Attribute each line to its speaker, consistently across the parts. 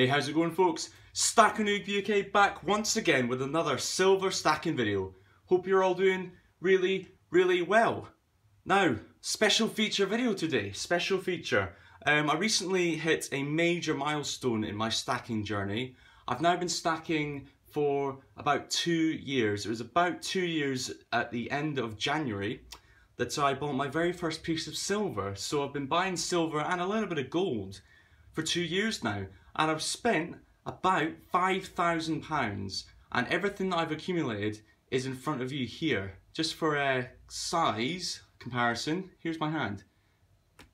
Speaker 1: Hey, how's it going, folks? Stacker Noob UK back once again with another silver stacking video. Hope you're all doing really well. Now, special feature video today, special feature. I recently hit a major milestone in my stacking journey. I've now been stacking for about 2 years. It was about 2 years at the end of January that I bought my very first piece of silver. So I've been buying silver and a little bit of gold for 2 years now, and I've spent about £5,000, and everything that I've accumulated is in front of you here. Just for a size comparison, here's my hand.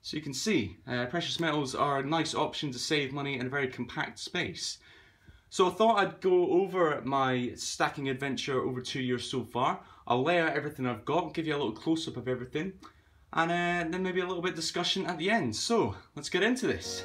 Speaker 1: So you can see, precious metals are a nice option to save money in a very compact space. So I thought I'd go over my stacking adventure over 2 years so far. I'll lay out everything I've got, give you a little close-up of everything, and then maybe a little bit of discussion at the end. So let's get into this.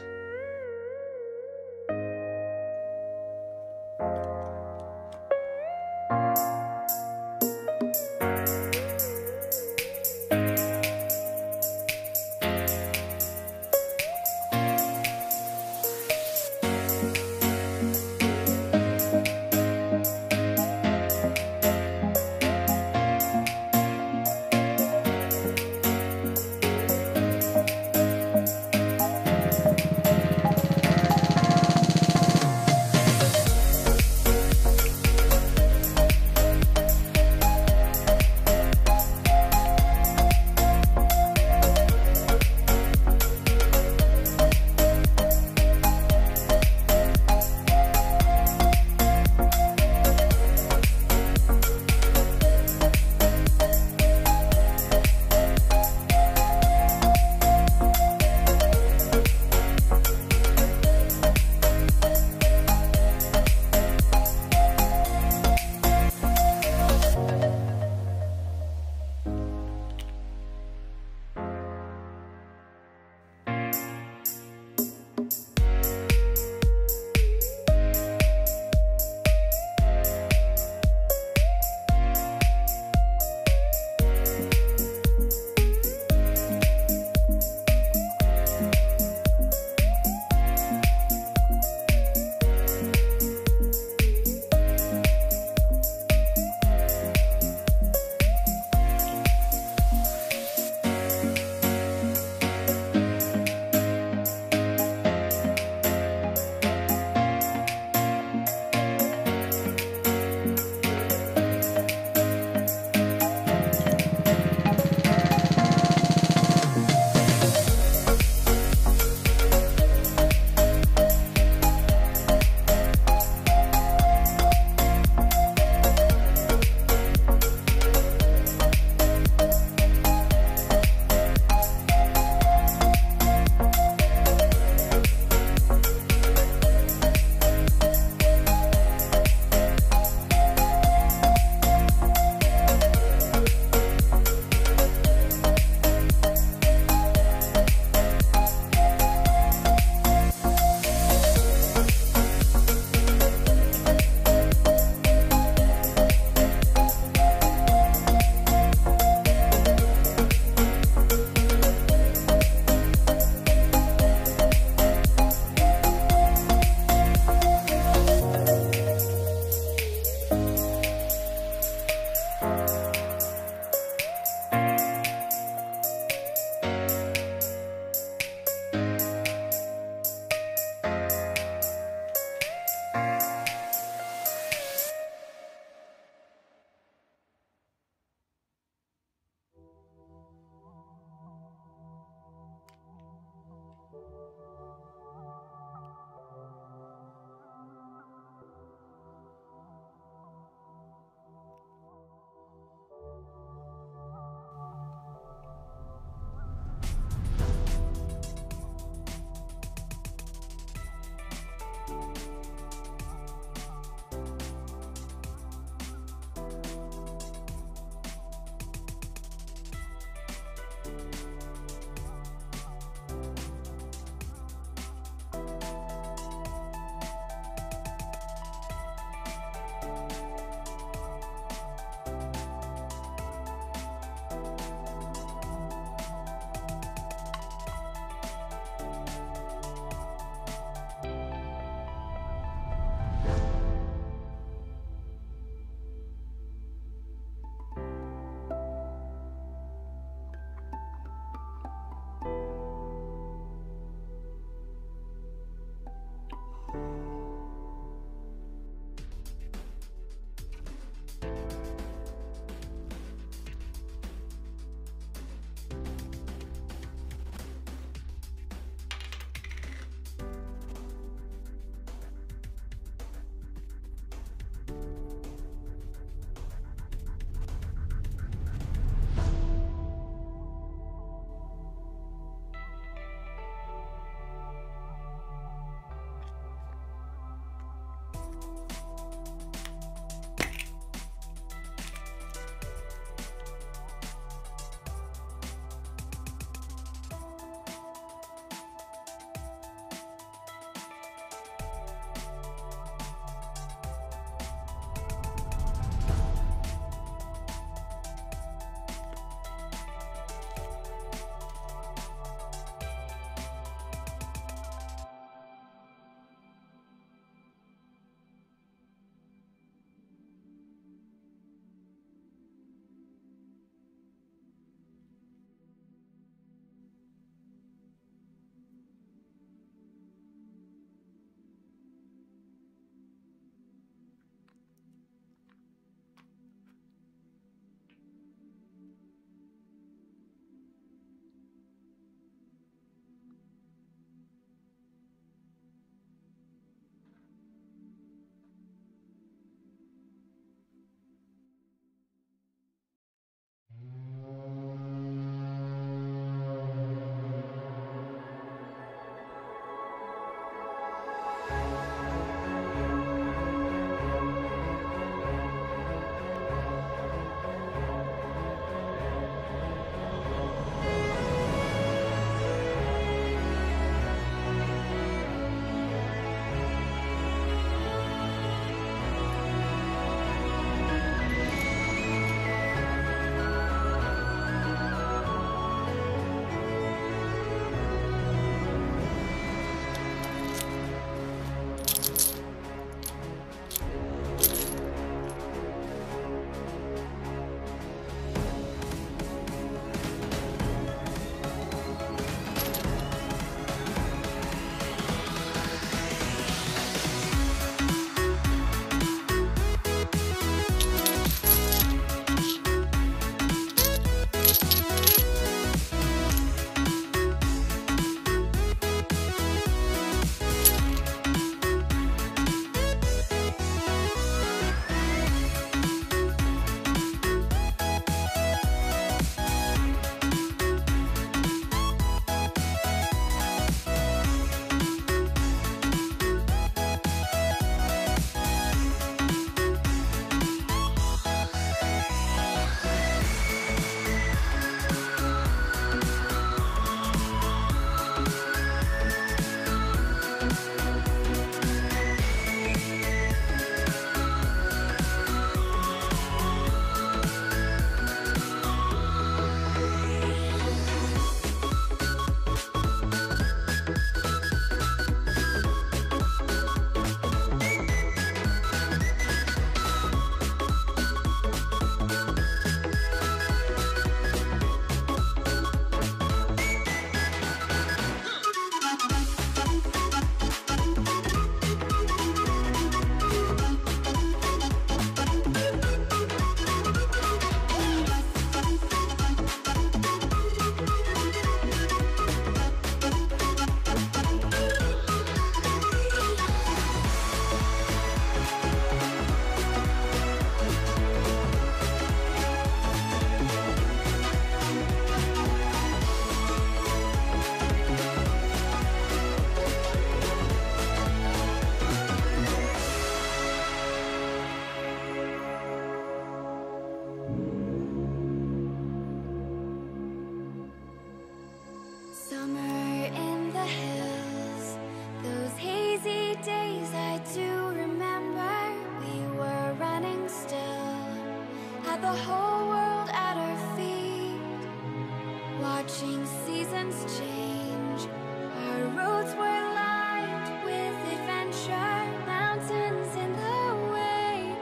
Speaker 2: watching seasons change. Our roads were lined with adventure, mountains in the way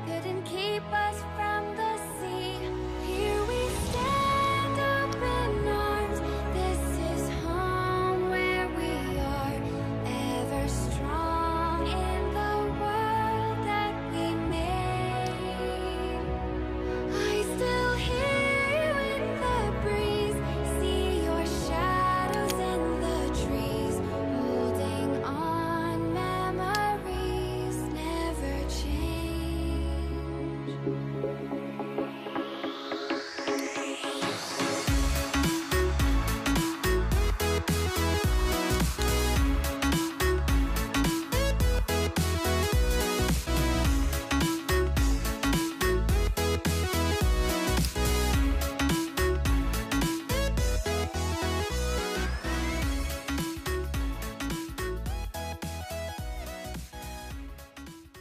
Speaker 2: couldn't keep us from the sea. Here we stand, open arms. This is home where we are, ever strong in the world that we made. I still hear you in the breeze, see your shadows in the trees, holding on, memories never change.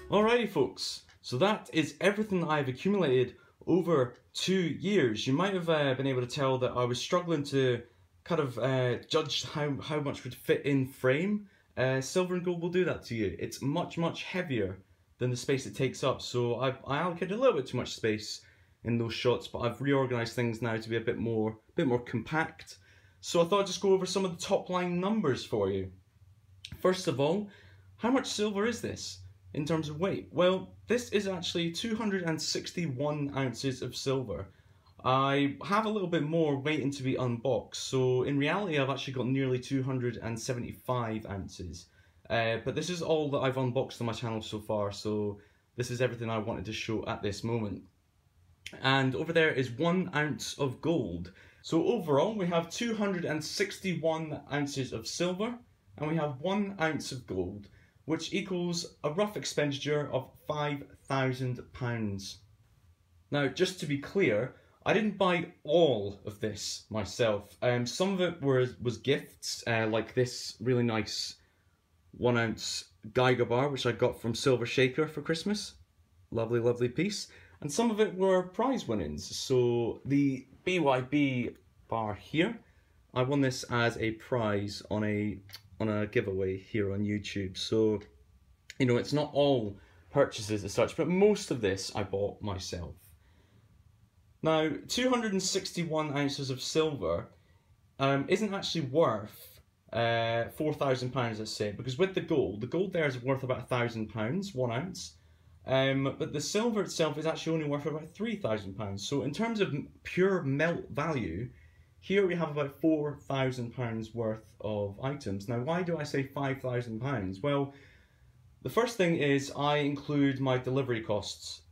Speaker 1: Alrighty folks, so that is everything that I've accumulated over 2 years. You might have been able to tell that I was struggling to kind of judge how much would fit in frame. Silver and gold will do that to you. It's much heavier than the space it takes up, so I allocated a little bit too much space in those shots, but I've reorganized things now to be a bit more compact. So I thought I'd just go over some of the top line numbers for you. First of all, how much silver is this in terms of weight? Well, this is actually 261 ounces of silver. I have a little bit more waiting to be unboxed, so in reality I've actually got nearly 275 ounces. But this is all that I've unboxed on my channel so far, so this is everything I wanted to show at this moment. And over there is 1 ounce of gold. So overall we have 261 ounces of silver and we have 1 ounce of gold, which equals a rough expenditure of £5,000. Now, just to be clear, I didn't buy all of this myself. Some of it was gifts, like this really nice 1 ounce Geiger bar, which I got from Silver Shaker for Christmas. Lovely piece. And some of it were prize winnings. So the BYB bar here, I won this as a prize on a giveaway here on YouTube. So, you know, it's not all purchases as such, but most of this I bought myself. Now, 261 ounces of silver isn't actually worth £4,000, let's say, because with the gold there is worth about £1,000, 1 ounce, but the silver itself is actually only worth about £3,000. So in terms of pure melt value, here we have about £4,000 worth of items. Now, why do I say £5,000? Well, the first thing is I include my delivery costs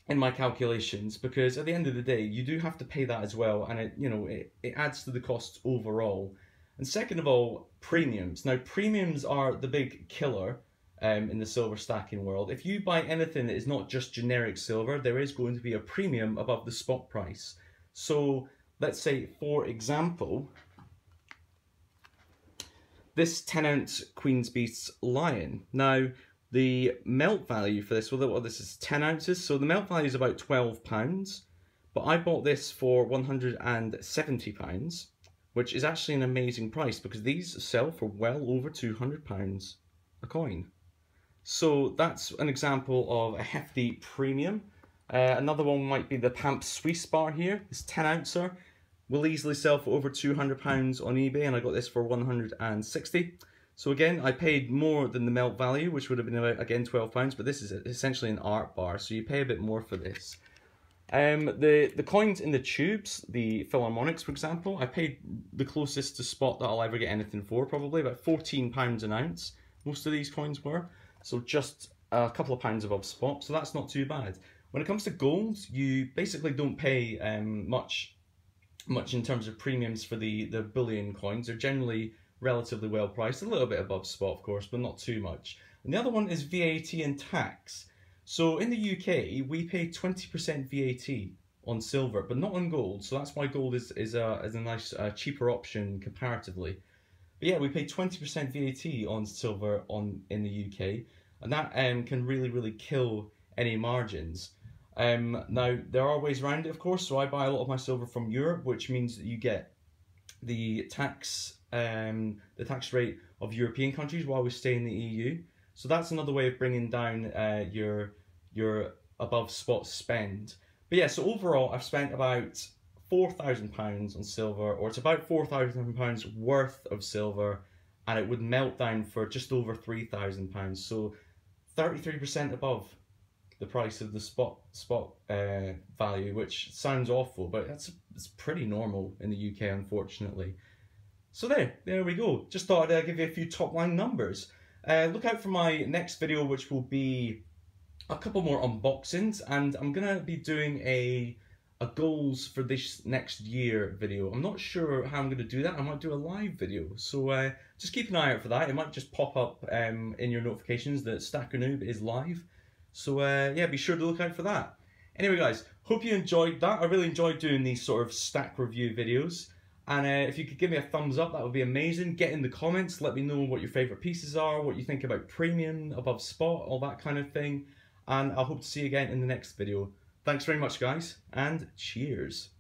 Speaker 1: in my calculations, because at the end of the day, you do have to pay that as well, and it adds to the costs overall. And second of all, premiums. Now, premiums are the big killer in the silver stacking world. If you buy anything that is not just generic silver, there is going to be a premium above the spot price. So let's say, for example, this 10 ounce Queen's Beasts Lion. Now, the melt value for this, well, this is 10 ounces, so the melt value is about £12, but I bought this for £170, which is actually an amazing price because these sell for well over £200 a coin. So that's an example of a hefty premium. Another one might be the Pamp Suisse bar here. This 10 ouncer will easily sell for over £200 on eBay, and I got this for £160. So again, I paid more than the melt value, which would have been about, again, £12, but this is essentially an art bar, so you pay a bit more for this. The coins in the tubes, the Philharmonics, for example, I paid the closest to spot that I'll ever get anything for, probably about £14 an ounce. Most of these coins were, so just a couple of pounds above spot, so that's not too bad. When it comes to gold, you basically don't pay much in terms of premiums for the bullion coins. They're generally relatively well priced, a little bit above spot of course, but not too much. And the other one is VAT and tax. So in the UK we pay 20% VAT on silver, but not on gold, so that's why gold is a nice cheaper option comparatively. But yeah, we pay 20% VAT on silver in the UK, and that can really kill any margins. Now, there are ways around it, of course, so I buy a lot of my silver from Europe, which means that you get the tax rate of European countries while we stay in the EU. So that's another way of bringing down your above spot spend. But yeah, so overall I've spent about £4,000 on silver, or it's about £4,000 worth of silver, and it would melt down for just over £3,000. So 33% above the price of the spot value, which sounds awful, but it's pretty normal in the UK, unfortunately. So there we go. Just thought I'd give you a few top line numbers. Look out for my next video, which will be a couple more unboxings, and I'm gonna be doing a goals for this next year video. I'm not sure how I'm gonna do that. I might do a live video, so just keep an eye out for that. It might just pop up in your notifications that Stacker Noob is live. So yeah, be sure to look out for that. Anyway guys, hope you enjoyed that. I really enjoyed doing these sort of stack review videos. And if you could give me a thumbs up, that would be amazing. Get in the comments, let me know what your favourite pieces are, what you think about premium, above spot, all that kind of thing. And I hope to see you again in the next video. Thanks very much guys, and cheers.